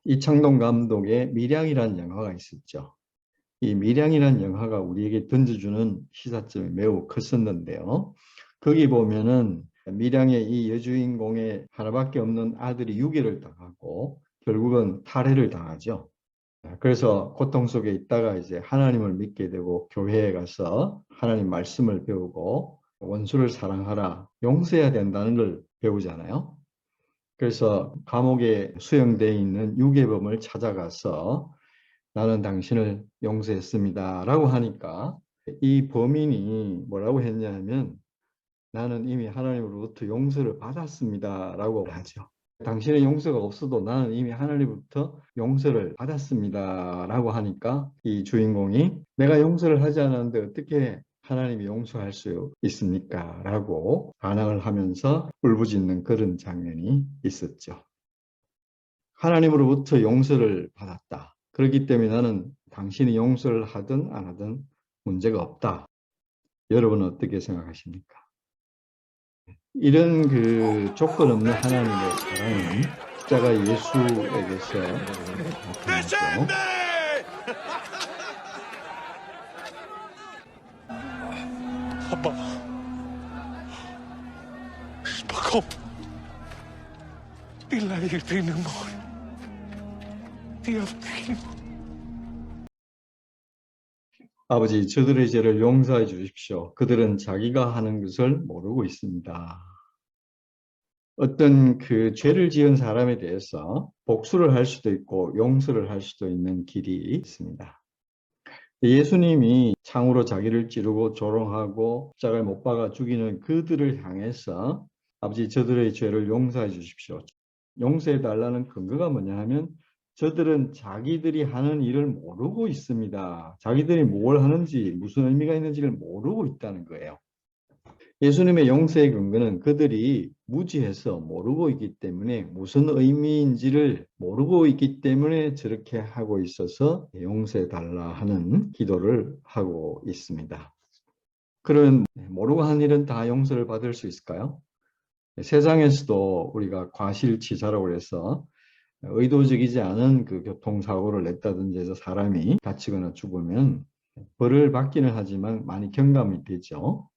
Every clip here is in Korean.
이창동 감독의 밀양이라는 영화가 있었죠. 이 밀양이라는 영화가 우리에게 던져주는 시사점이 매우 컸었는데요. 거기 보면은 밀양의 이 여주인공의 하나밖에 없는 아들이 유괴를 당하고 결국은 탈해를 당하죠. 그래서 고통 속에 있다가 이제 하나님을 믿게 되고 교회에 가서 하나님 말씀을 배우고 원수를 사랑하라, 용서해야 된다는 걸 배우잖아요. 그래서 감옥에 수용되어 있는 유괴범을 찾아가서 나는 당신을 용서했습니다 라고 하니까 이 범인이 뭐라고 했냐면 나는 이미 하나님으로부터 용서를 받았습니다 라고 하죠. 당신의 용서가 없어도 나는 이미 하나님부터 용서를 받았습니다 라고 하니까 이 주인공이 내가 용서를 하지 않았는데 어떻게 하나님이 용서할 수 있습니까? 라고 반항을 하면서 울부짖는 그런 장면이 있었죠. 하나님으로부터 용서를 받았다. 그렇기 때문에 나는 당신이 용서를 하든 안 하든 문제가 없다. 여러분은 어떻게 생각하십니까? 이런 그 조건 없는 하나님의 사랑은 십자가 예수에게서 나타났죠. 아빠, Pakom, dilahir mo. 아버지, 저들의 죄를 용서해 주십시오. 그들은 자기가 하는 것을 모르고 있습니다. 어떤 그 죄를 지은 사람에 대해서 복수를 할 수도 있고 용서를 할 수도 있는 길이 있습니다. 예수님이 창으로 자기를 찌르고 조롱하고 십자가에 못 박아 죽이는 그들을 향해서 아버지, 저들의 죄를 용서해 주십시오. 용서해 달라는 근거가 뭐냐 하면 저들은 자기들이 하는 일을 모르고 있습니다. 자기들이 뭘 하는지 무슨 의미가 있는지를 모르고 있다는 거예요. 예수님의 용서의 근거는 그들이 무지해서 모르고 있기 때문에 무슨 의미인지를 모르고 있기 때문에 저렇게 하고 있어서 용서해 달라 하는 기도를 하고 있습니다. 그러면 모르고 한 일은 다 용서를 받을 수 있을까요? 세상에서도 우리가 과실치사라고 해서 의도적이지 않은 그 교통사고를 냈다든지 해서 사람이 다치거나 죽으면 벌을 받기는 하지만 많이 경감이 되죠.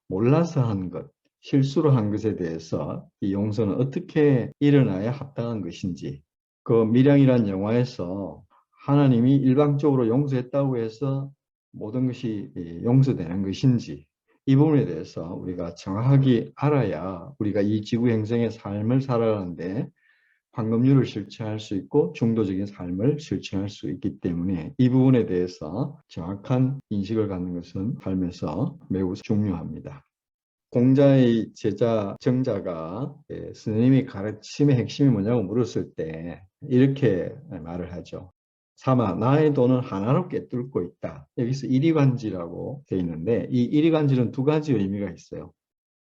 몰라서 한 것, 실수로 한 것에 대해서 이 용서는 어떻게 일어나야 합당한 것인지, 그 밀양이라는 영화에서 하나님이 일방적으로 용서했다고 해서 모든 것이 용서되는 것인지, 이 부분에 대해서 우리가 정확하게 알아야 우리가 이 지구 행성의 삶을 살아가는데 황금률을 실천할 수 있고 중도적인 삶을 실천할 수 있기 때문에 이 부분에 대해서 정확한 인식을 갖는 것은 삶에서 매우 중요합니다. 공자의 제자 정자가 스님이 가르침의 핵심이 뭐냐고 물었을 때 이렇게 말을 하죠. 삼아 나의 돈은 하나로 꿰뚫고 있다. 여기서 이리관지라고 되어 있는데 이 이리관지는 두 가지 의미가 있어요.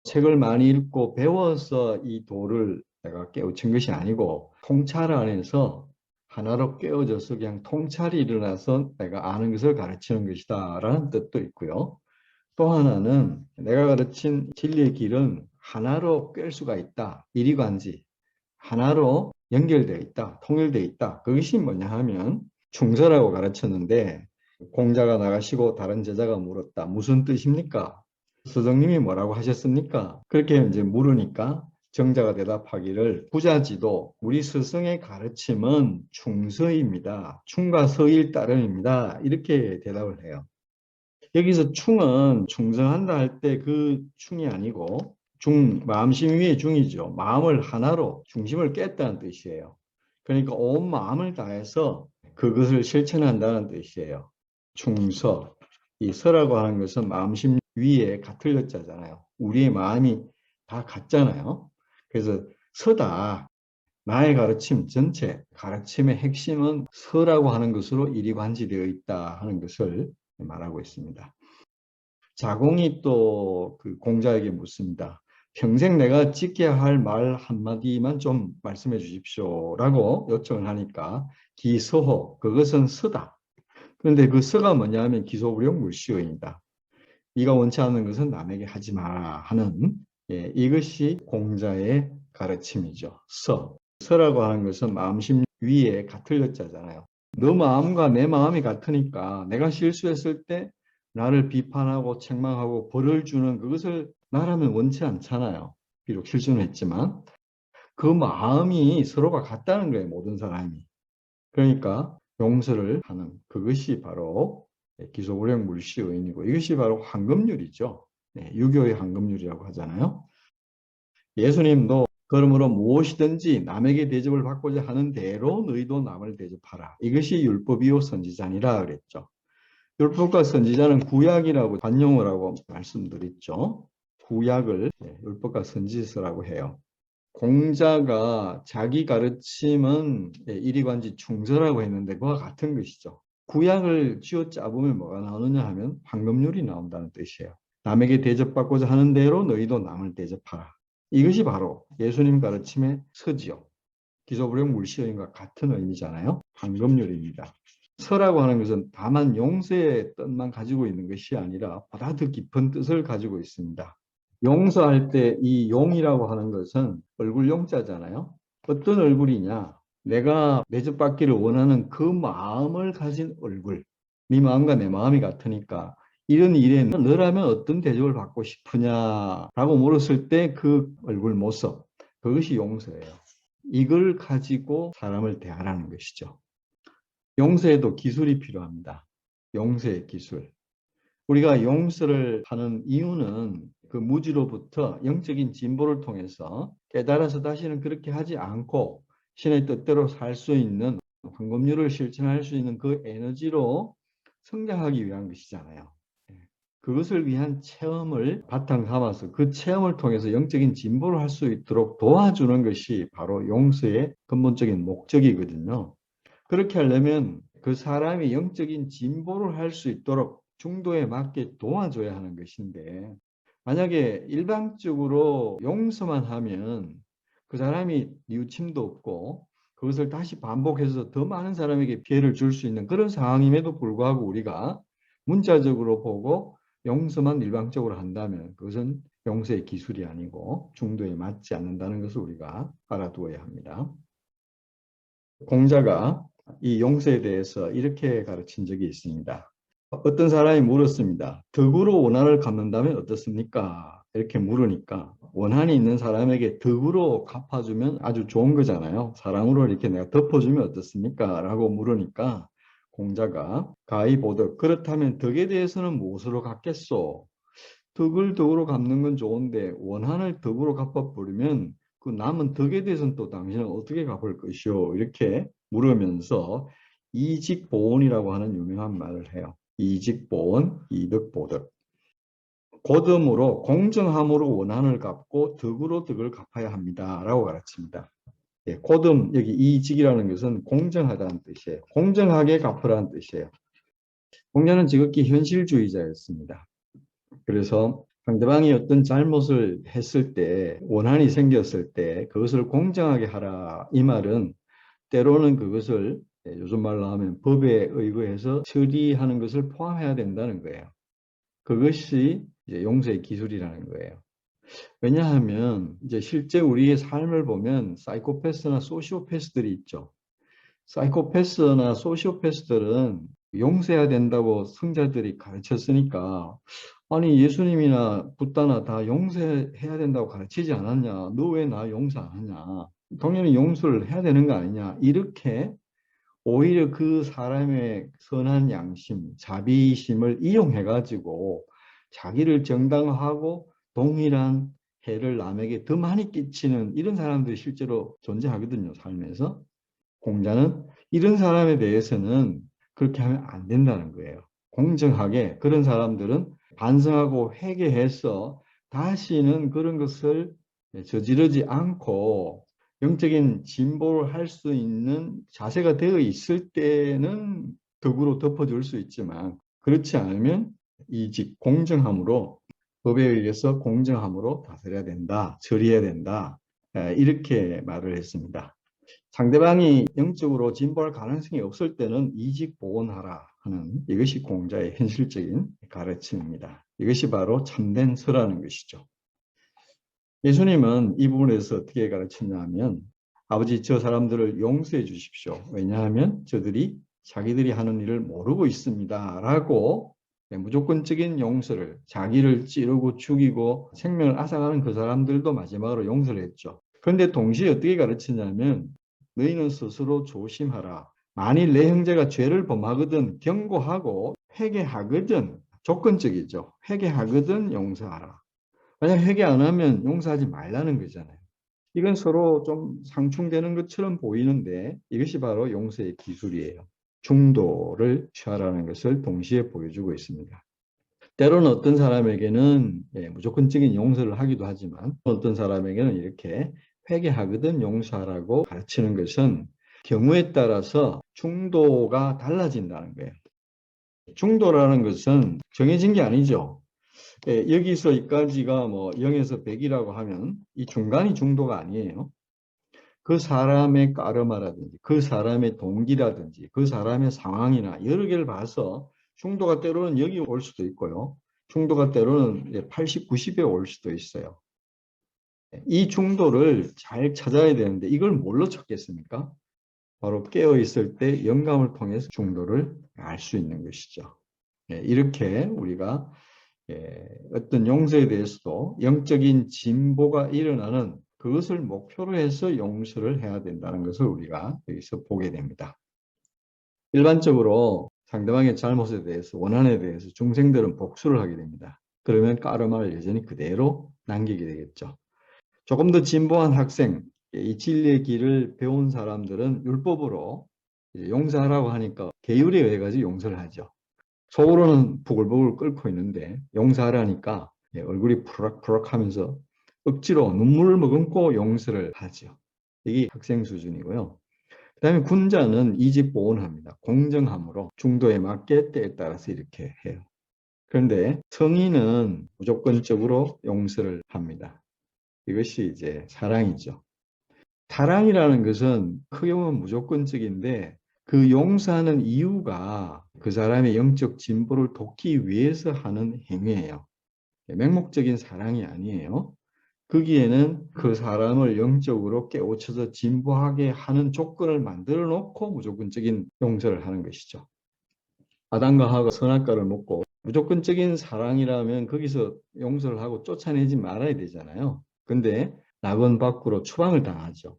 책을 많이 읽고 배워서 이 도를 내가 깨우친 것이 아니고 통찰 안에서 하나로 깨어져서 그냥 통찰이 일어나서 내가 아는 것을 가르치는 것이다 라는 뜻도 있고요. 또 하나는 내가 가르친 진리의 길은 하나로 꿰 수가 있다. 이리관지 하나로 연결되어 있다. 통일되어 있다. 그것이 뭐냐 하면 충서라고 가르쳤는데 공자가 나가시고 다른 제자가 물었다. 무슨 뜻입니까? 스승님이 뭐라고 하셨습니까? 그렇게 이제 물으니까 정자가 대답하기를 부자지도 우리 스승의 가르침은 충서입니다. 충과 서일 따름입니다. 이렇게 대답을 해요. 여기서 충은 충성한다 할 때 그 충이 아니고 마음심 위의 중이죠. 마음을 하나로 중심을 깼다는 뜻이에요. 그러니까 온 마음을 다해서 그것을 실천한다는 뜻이에요. 충서. 이 서라고 하는 것은 마음심 위에 같을 여자잖아요. 우리의 마음이 다 같잖아요. 그래서 서다. 나의 가르침 전체, 가르침의 핵심은 서라고 하는 것으로 이리관지되어 있다 하는 것을 말하고 있습니다. 자공이 또 그 공자에게 묻습니다. 평생 내가 지켜야 할 말 한마디만 좀 말씀해 주십시오 라고 요청을 하니까 기서호, 그것은 서다. 그런데 그 서가 뭐냐 하면 기소불용 물시효입니다. 네가 원치 않는 것은 남에게 하지 마라 하는 이것이 공자의 가르침이죠. 서라고 하는 것은 마음심 위에 같을 여자잖아요. 너 마음과 내 마음이 같으니까 내가 실수했을 때 나를 비판하고 책망하고 벌을 주는 그것을 나라면 원치 않잖아요. 비록 실수는 했지만 그 마음이 서로가 같다는 거예요. 모든 사람이. 그러니까 용서를 하는 그것이 바로 기소불량 물시의인이고 이것이 바로 황금률이죠. 네, 유교의 황금률이라고 하잖아요. 예수님도 그러므로 무엇이든지 남에게 대접을 받고자 하는 대로 너희도 남을 대접하라. 이것이 율법이요 선지자니라 그랬죠. 율법과 선지자는 구약이라고 관용을 하고 말씀드렸죠. 구약을 율법과 선지서라고 해요. 공자가 자기 가르침은 이리관지 충서라고 했는데 그와 같은 것이죠. 구약을 쥐어짜보면 뭐가 나오느냐 하면 황금률이 나온다는 뜻이에요. 남에게 대접받고자 하는 대로 너희도 남을 대접하라. 이것이 바로 예수님 가르침의 서지요. 기소불량 물시여인과 같은 의미잖아요. 황금률입니다. 서라고 하는 것은 다만 용서의 뜻만 가지고 있는 것이 아니라 보다 더 깊은 뜻을 가지고 있습니다. 용서할 때 이 용이라고 하는 것은 얼굴 용자잖아요. 어떤 얼굴이냐? 내가 대접받기를 원하는 그 마음을 가진 얼굴. 네 마음과 내 마음이 같으니까 이런 일에 너라면 어떤 대접을 받고 싶으냐라고 물었을 때 그 얼굴 모습. 그것이 용서예요. 이걸 가지고 사람을 대하라는 것이죠. 용서에도 기술이 필요합니다. 용서의 기술. 우리가 용서를 하는 이유는 그 무지로부터 영적인 진보를 통해서 깨달아서 다시는 그렇게 하지 않고 신의 뜻대로 살 수 있는 황금률을 실천할 수 있는 그 에너지로 성장하기 위한 것이잖아요. 그것을 위한 체험을 바탕 삼아서 그 체험을 통해서 영적인 진보를 할 수 있도록 도와주는 것이 바로 용서의 근본적인 목적이거든요. 그렇게 하려면 그 사람이 영적인 진보를 할 수 있도록 중도에 맞게 도와줘야 하는 것인데 만약에 일방적으로 용서만 하면 그 사람이 뉘우침도 없고 그것을 다시 반복해서 더 많은 사람에게 피해를 줄 수 있는 그런 상황임에도 불구하고 우리가 문자적으로 보고 용서만 일방적으로 한다면 그것은 용서의 기술이 아니고 중도에 맞지 않는다는 것을 우리가 알아두어야 합니다. 공자가 이 용서에 대해서 이렇게 가르친 적이 있습니다. 어떤 사람이 물었습니다. 덕으로 원한을 갚는다면 어떻습니까? 이렇게 물으니까 원한이 있는 사람에게 덕으로 갚아주면 아주 좋은 거잖아요. 사랑으로 이렇게 내가 덮어주면 어떻습니까? 라고 물으니까 공자가 가히보덕 그렇다면 덕에 대해서는 무엇으로 갚겠소? 덕을 덕으로 갚는 건 좋은데 원한을 덕으로 갚아버리면 그 남은 덕에 대해서는 또 당신은 어떻게 갚을 것이오? 이렇게 물으면서 이직보온이라고 하는 유명한 말을 해요. 이직보온, 이득보덕. 고덤으로 공정함으로 원한을 갚고 덕으로 덕을 갚아야 합니다. 라고 가르칩니다. 예, 고덤, 여기 이직이라는 것은 공정하다는 뜻이에요. 공정하게 갚으라는 뜻이에요. 공자는 지극히 현실주의자였습니다. 그래서 상대방이 어떤 잘못을 했을 때, 원한이 생겼을 때 그것을 공정하게 하라. 이 말은 때로는 그것을 요즘 말로 하면 법에 의거해서 처리하는 것을 포함해야 된다는 거예요. 그것이 이제 용서의 기술이라는 거예요. 왜냐하면 이제 실제 우리의 삶을 보면 사이코패스나 소시오패스들이 있죠. 사이코패스나 소시오패스들은 용서해야 된다고 성자들이 가르쳤으니까 아니 예수님이나 붓다나 다 용서해야 된다고 가르치지 않았냐? 너 왜 나 용서 안 하냐? 당연히 용서를 해야 되는 거 아니냐? 이렇게 오히려 그 사람의 선한 양심, 자비심을 이용해 가지고 자기를 정당화하고 동일한 해를 남에게 더 많이 끼치는 이런 사람들이 실제로 존재하거든요, 삶에서. 공자는 이런 사람에 대해서는 그렇게 하면 안 된다는 거예요. 공정하게 그런 사람들은 반성하고 회개해서 다시는 그런 것을 저지르지 않고 영적인 진보를 할 수 있는 자세가 되어 있을 때는 덕으로 덮어줄 수 있지만 그렇지 않으면 이직 공정함으로 법에 의해서 공정함으로 다스려야 된다, 처리해야 된다 이렇게 말을 했습니다. 상대방이 영적으로 진보할 가능성이 없을 때는 이직 보온하라 하는 이것이 공자의 현실적인 가르침입니다. 이것이 바로 참된 서라는 것이죠. 예수님은 이 부분에서 어떻게 가르쳤냐 하면 아버지 저 사람들을 용서해 주십시오. 왜냐하면 저들이 자기들이 하는 일을 모르고 있습니다. 라고 무조건적인 용서를, 자기를 찌르고 죽이고 생명을 앗아가는 그 사람들도 마지막으로 용서를 했죠. 그런데 동시에 어떻게 가르치냐면 너희는 스스로 조심하라. 만일 내 형제가 죄를 범하거든 경고하고 회개하거든, 조건적이죠. 회개하거든 용서하라. 만약 회개 안 하면 용서하지 말라는 거잖아요. 이건 서로 좀 상충되는 것처럼 보이는데 이것이 바로 용서의 기술이에요. 중도를 취하라는 것을 동시에 보여주고 있습니다. 때로는 어떤 사람에게는 무조건적인 용서를 하기도 하지만 어떤 사람에게는 이렇게 회개하거든 용서하라고 가르치는 것은 경우에 따라서 중도가 달라진다는 거예요. 중도라는 것은 정해진 게 아니죠. 여기서 여기까지가 뭐 0에서 100이라고 하면 이 중간이 중도가 아니에요. 그 사람의 까르마라든지 그 사람의 동기라든지 그 사람의 상황이나 여러 개를 봐서 중도가 때로는 여기 올 수도 있고요. 중도가 때로는 80, 90에 올 수도 있어요. 이 중도를 잘 찾아야 되는데 이걸 뭘로 찾겠습니까? 바로 깨어있을 때 영감을 통해서 중도를 알 수 있는 것이죠. 이렇게 우리가 어떤 용서에 대해서도 영적인 진보가 일어나는 그것을 목표로 해서 용서를 해야 된다는 것을 우리가 여기서 보게 됩니다. 일반적으로 상대방의 잘못에 대해서, 원한에 대해서 중생들은 복수를 하게 됩니다. 그러면 까르마를 여전히 그대로 남기게 되겠죠. 조금 더 진보한 학생, 이 진리의 길을 배운 사람들은 율법으로 용서하라고 하니까 계율에 의해 가지고 용서를 하죠. 속으로는 부글부글 끓고 있는데 용서하라니까 얼굴이 푸락푸락 하면서 억지로 눈물을 머금고 용서를 하죠. 이게 학생 수준이고요. 그 다음에 군자는 이집보온합니다. 공정함으로 중도에 맞게 때에 따라서 이렇게 해요. 그런데 성인은 무조건적으로 용서를 합니다. 이것이 이제 사랑이죠. 사랑이라는 것은 크게 보면 무조건적인데 그 용서하는 이유가 그 사람의 영적 진보를 돕기 위해서 하는 행위예요. 맹목적인 사랑이 아니에요. 거기에는 그 사람을 영적으로 깨우쳐서 진보하게 하는 조건을 만들어 놓고 무조건적인 용서를 하는 것이죠. 아담과 하와가 선악과를 먹고 무조건적인 사랑이라면 거기서 용서를 하고 쫓아내지 말아야 되잖아요. 근데 낙원 밖으로 추방을 당하죠.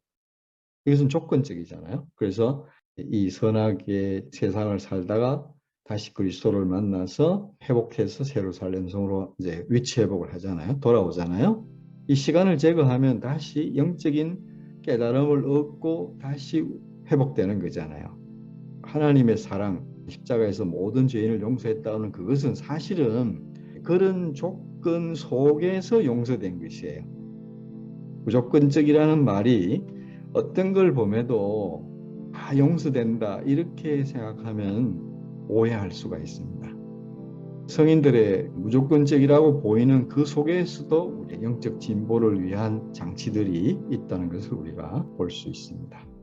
이것은 조건적이잖아요. 그래서 이 선악의 세상을 살다가 다시 그리스도를 만나서 회복해서 새로 살 연성으로 이제 위치 회복을 하잖아요. 돌아오잖아요. 이 시간을 제거하면 다시 영적인 깨달음을 얻고 다시 회복되는 거잖아요. 하나님의 사랑, 십자가에서 모든 죄인을 용서했다는 그것은 사실은 그런 조건 속에서 용서된 것이에요. 무조건적이라는 말이 어떤 걸 봄에도 용서된다 이렇게 생각하면 오해할 수가 있습니다. 성인들의 무조건적이라고 보이는 그 속에서도 우리의 영적 진보를 위한 장치들이 있다는 것을 우리가 볼 수 있습니다.